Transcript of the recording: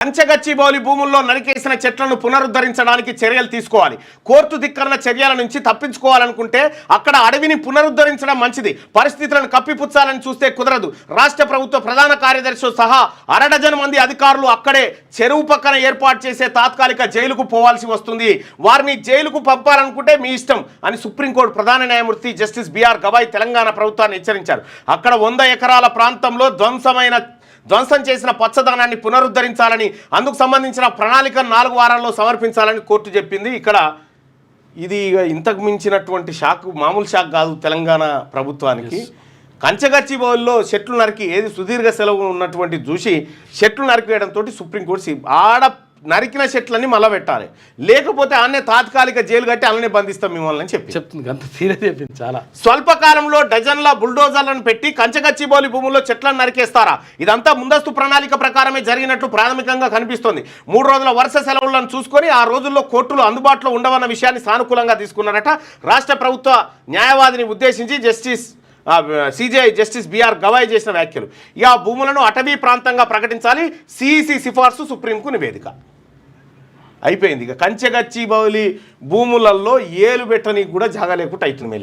పంచగచ్చిబౌలి భూముల్లో నరికేసిన చెట్లను పునరుద్ధరించడానికి చర్యలు తీసుకోవాలి. కోర్టు ధిక్కరణ చర్యల నుంచి తప్పించుకోవాలనుకుంటే అక్కడ అడవిని పునరుద్ధరించడం మంచిది. పరిస్థితులను కప్పిపుచ్చాలని చూస్తే కుదరదు. రాష్ట్ర ప్రభుత్వ ప్రధాన కార్యదర్శి సహా అరడజన్ మంది అధికారులు అక్కడే చెరువు పక్కన ఏర్పాటు చేసే తాత్కాలిక జైలుకు పోవాల్సి వస్తుంది. వారిని జైలుకు పంపాలనుకుంటే మీ ఇష్టం అని సుప్రీంకోర్టు ప్రధాన న్యాయమూర్తి జస్టిస్ బిఆర్ గవాయ్ తెలంగాణ ప్రభుత్వాన్ని హెచ్చరించారు. అక్కడ 100 ఎకరాల ప్రాంతంలో ధ్వంసం చేసిన పచ్చదనాన్ని పునరుద్ధరించాలని, అందుకు సంబంధించిన ప్రణాళికను 4 వారాల్లో సమర్పించాలని కోర్టు చెప్పింది. ఇక్కడ ఇది ఇంతకు మించినటువంటి షాక్ మామూలు షాక్ కాదు తెలంగాణ ప్రభుత్వానికి. కంచగచ్చిబౌలిలో చెట్లు నరికి ఏది సుదీర్ఘ సెలవు ఉన్నటువంటి చూసి చెట్లు నరికివేయడంతో సుప్రీంకోర్టు ఆడ నరికిన చెట్లని మళ్ళీ పెట్టాలి, లేకపోతే ఆనే తాత్కాలిక జైలు కట్టి అలానే బంధిస్తాం మిమ్మల్ని అని చెప్తుంది. అంత సీరియస్ చెప్పింది. చాలా స్వల్పకాలంలో డజన్ల బుల్డోజర్లను పెట్టి కంచగచ్చిబౌలి భూముల్లో చెట్లను నరికేస్తారా? ఇదంతా ముందస్తు ప్రణాళిక ప్రకారమే జరిగినట్లు ప్రాథమికంగా కనిపిస్తోంది. 3 రోజుల వరుస సెలవులను చూసుకొని ఆ రోజుల్లో కోర్టులు అందుబాటులో ఉండవన్న విషయాన్ని సానుకూలంగా తీసుకున్నారట. రాష్ట్ర ప్రభుత్వ న్యాయవాదిని ఉద్దేశించి సిజేఐ జస్టిస్ బిఆర్ గవాయ్ చేసిన వ్యాఖ్యలు. ఇక ఆ భూములను అటవీ ప్రాంతంగా ప్రకటించాలి, సిఈసి సిఫార్సు సుప్రీంకు నివేదిక. అయిపోయింది. ఇక కంచగచ్చిబౌలి భూములలో ఏలు పెట్టని కూడా జాగా లేకుండా అవుతుంది.